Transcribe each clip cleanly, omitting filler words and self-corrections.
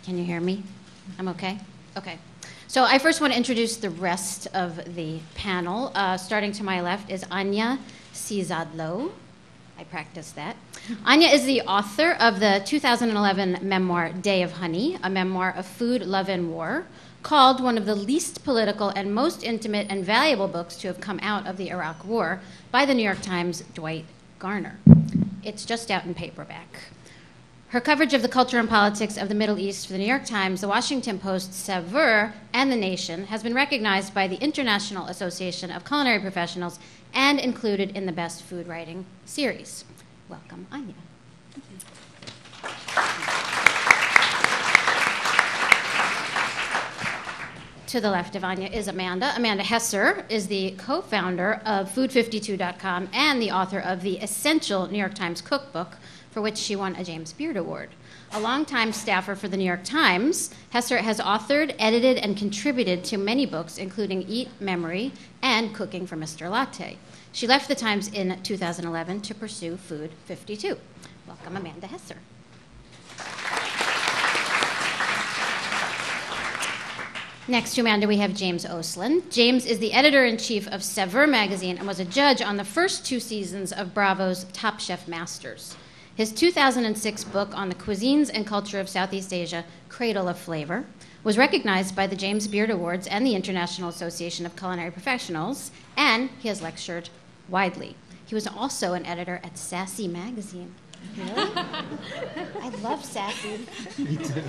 Can you hear me? I'm okay? Okay. So I first want to introduce the rest of the panel. Starting to my left is Annia Ciezadlo. I practiced that. Annia is the author of the 2011 memoir, Day of Honey, a memoir of food, love, and war, called one of the least political and most intimate and valuable books to have come out of the Iraq War by the New York Times' Dwight Garner. It's just out in paperback. Her coverage of the culture and politics of the Middle East for the New York Times, the Washington Post, Saveur, and The Nation has been recognized by the International Association of Culinary Professionals and included in the Best Food Writing series. Welcome, Annia. To the left of Annia is Amanda. Amanda Hesser is the co-founder of Food52.com and the author of the essential New York Times cookbook, for which she won a James Beard Award. A longtime staffer for the New York Times, Hesser has authored, edited, and contributed to many books, including Eat, Memory, and Cooking for Mr. Latte. She left the Times in 2011 to pursue Food 52. Welcome, Amanda Hesser. Next to Amanda, we have James Oseland. James is the editor-in-chief of Saveur magazine and was a judge on the first 2 seasons of Bravo's Top Chef Masters. His 2006 book on the cuisines and culture of Southeast Asia, Cradle of Flavor, was recognized by the James Beard Awards and the International Association of Culinary Professionals, and he has lectured widely. He was also an editor at Sassy magazine. Really? I love Sassy. Me too.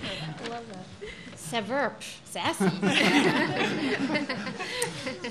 I love that. Saveur, sassy.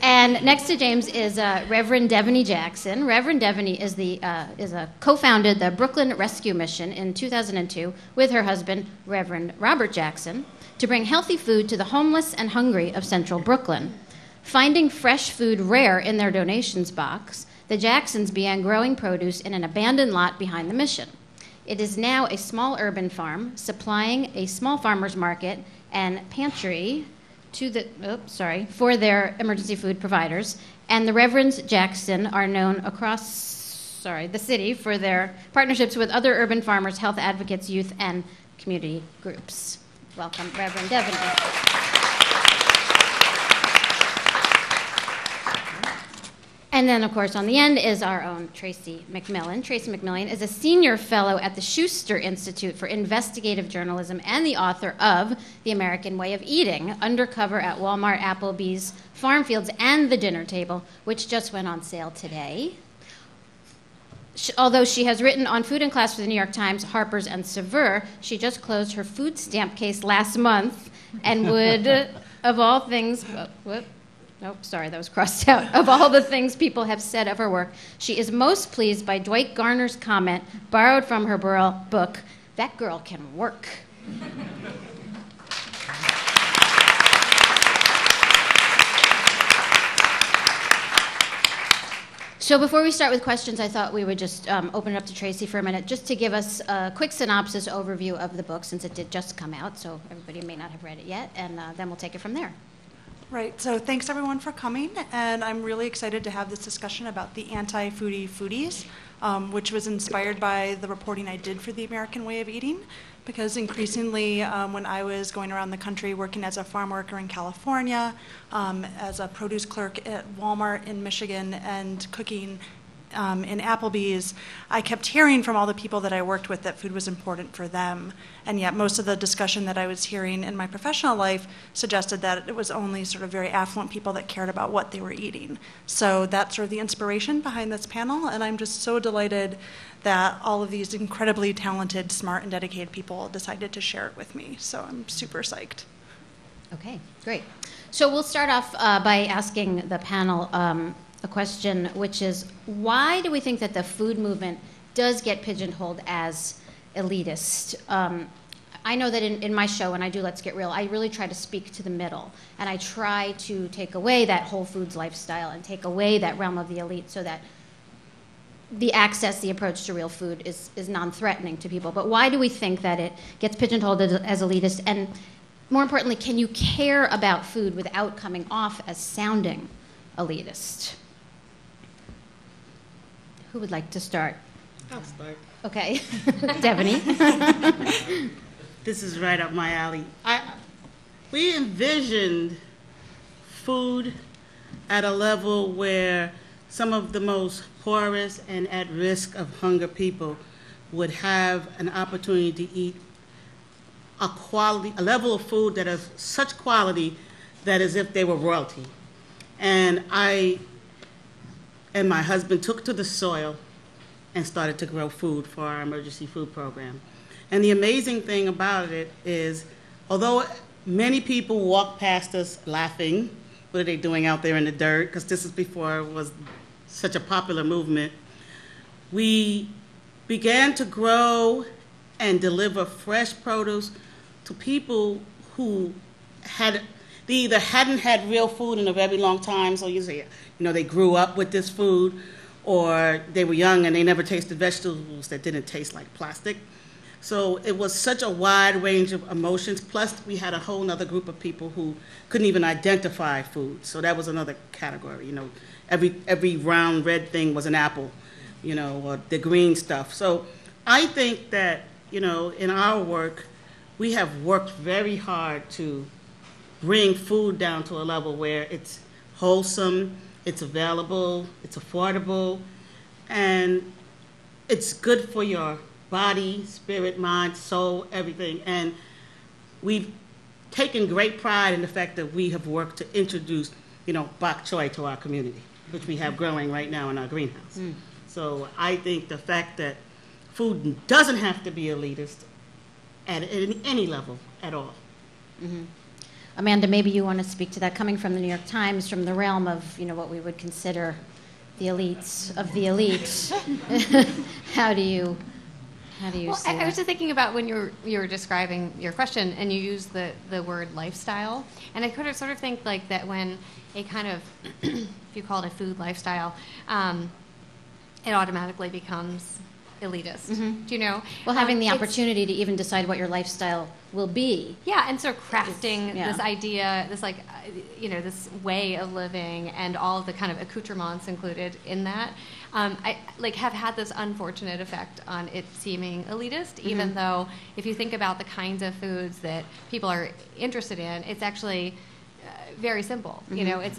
And next to James is Reverend Devaney Jackson. Reverend Devaney is co-founded the Brooklyn Rescue Mission in 2002 with her husband, Reverend Robert Jackson, to bring healthy food to the homeless and hungry of central Brooklyn. Finding fresh food rare in their donations box, the Jacksons began growing produce in an abandoned lot behind the mission. It is now a small urban farm supplying a small farmer's market and pantry for their emergency food providers. And the Reverends Jackson are known across the city for their partnerships with other urban farmers, health advocates, youth, and community groups. Welcome, Reverend Devaney. And then, of course, on the end is our own Tracy McMillan. Tracy McMillan is a senior fellow at the Schuster Institute for Investigative Journalism and the author of The American Way of Eating, Undercover at Walmart, Applebee's, Farm Fields, and The Dinner Table, which just went on sale today. Although she has written on Food in Class for the New York Times, Harper's, and Saveur, she just closed her food stamp case last month and would, of all things... Nope, sorry, that was crossed out. Of all the things people have said of her work, she is most pleased by Dwight Garner's comment, borrowed from her book, "That girl can work." So before we start with questions, I thought we would just open it up to Tracy for a minute, just to give us a quick synopsis overview of the book, since it did just come out, so everybody may not have read it yet, and then we'll take it from there. Right, so thanks everyone for coming, and I'm really excited to have this discussion about the anti-foodie foodies, which was inspired by the reporting I did for The American Way of Eating, because increasingly when I was going around the country working as a farm worker in California, as a produce clerk at Walmart in Michigan, and cooking in Applebee's, I kept hearing from all the people that I worked with that food was important for them. And yet most of the discussion that I was hearing in my professional life suggested that it was only sort of very affluent people that cared about what they were eating. So that's sort of the inspiration behind this panel, and I'm just so delighted that all of these incredibly talented, smart, and dedicated people decided to share it with me. So I'm super psyched. Okay, great. So we'll start off by asking the panel a question, which is, why do we think that the food movement does get pigeonholed as elitist? I know that in my show, when I do Let's Get Real, I really try to speak to the middle, and I try to take away that Whole Foods lifestyle and take away that realm of the elite so that the access, the approach to real food is non-threatening to people. But why do we think that it gets pigeonholed as elitist? And more importantly, can you care about food without coming off as sounding elitist? Who would like to start? I'll start. Okay. Devaney. this is right up my alley. We envisioned food at a level where some of the most poorest and at risk of hunger people would have an opportunity to eat a level of food that is such quality that as if they were royalty. And I and my husband took to the soil and started to grow food for our emergency food program. And the amazing thing about it is, although many people walk past us laughing, what are they doing out there in the dirt? Because this is before it was such a popular movement. We began to grow and deliver fresh produce to people who they either hadn't had real food in a very long time, so they grew up with this food, or they were young and they never tasted vegetables that didn't taste like plastic. So it was such a wide range of emotions. Plus, we had a whole other group of people who couldn't even identify food. So that was another category. Every round red thing was an apple, or the green stuff. So I think that, in our work, we have worked very hard to bring food down to a level where it's wholesome, it's available, it's affordable, and it's good for your body, spirit, mind, soul, everything. And we've taken great pride in the fact that we have worked to introduce, bok choy to our community, which we have growing right now in our greenhouse. So I think the fact that food doesn't have to be elitist at any level at all. Mm-hmm. Amanda, maybe you want to speak to that, coming from the New York Times, from the realm of, what we would consider the elites of the elite. How do you see that? I was just thinking about when you were describing your question, and you used the word lifestyle, and I could sort of think like that when a kind of, if you call it a food lifestyle, it automatically becomes elitist. Mm-hmm. Do you know? Well, having the opportunity to even decide what your lifestyle will be. Yeah, and sort of crafting this idea, this this way of living, and all of the kind of accoutrements included in that. I have had this unfortunate effect on it seeming elitist, even though if you think about the kinds of foods that people are interested in, it's actually very simple. It's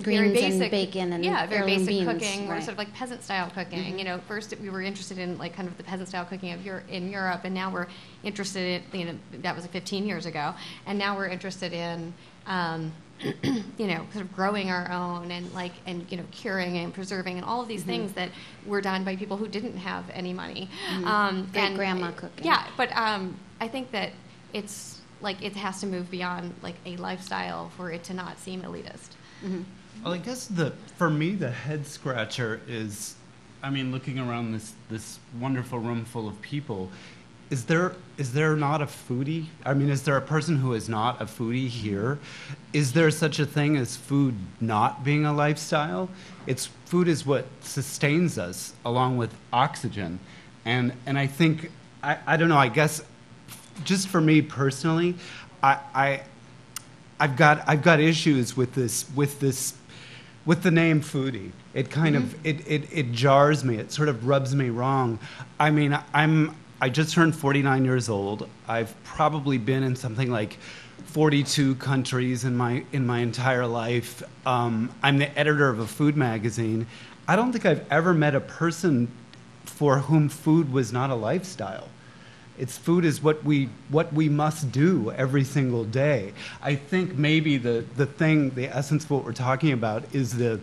greens very basic, and bacon and very basic beans, cooking, right. or sort of like peasant style cooking. First we were interested in kind of the peasant style cooking in Europe, and now we're interested in that was 15 years ago, and now we're interested in sort of growing our own and curing and preserving and all of these things that were done by people who didn't have any money. Great grandma cooking. Yeah, but I think that it's it has to move beyond a lifestyle for it to not seem elitist. Mm-hmm. Well, I guess for me, the head scratcher is, looking around this wonderful room full of people, is there not a foodie? Is there a person who is not a foodie here? Is there such a thing as food not being a lifestyle? Food is what sustains us, along with oxygen, and I think I don't know. I guess just for me personally, I've got issues with the name foodie. It kind of it jars me. It sort of rubs me wrong. I just turned 49 years old. I've probably been in something like 42 countries in my entire life. I'm the editor of a food magazine. I don't think I've ever met a person for whom food was not a lifestyle. Food is what we must do every single day. I think maybe the essence of what we're talking about is the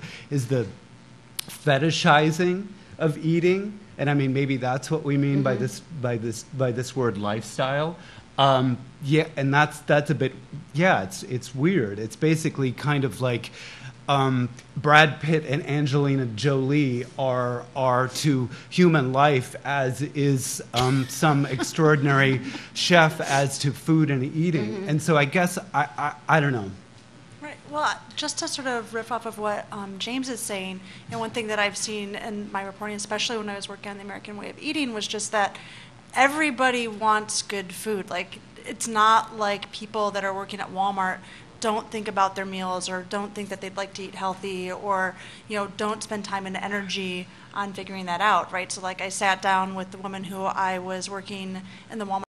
fetishizing of eating, and maybe that's what we mean by this word lifestyle. And that's a bit it's weird. It's basically kind of like Brad Pitt and Angelina Jolie are to human life as is some extraordinary chef as to food and eating. And so I guess I don't know. Right. Well, just to sort of riff off of what James is saying, one thing that I've seen in my reporting, especially when I was working on the American Way of Eating, was just that everybody wants good food. It's not like people that are working at Walmart don't think about their meals, or don't think that they'd like to eat healthy, or don't spend time and energy on figuring that out, right? So I sat down with the woman who I was working in the Walmart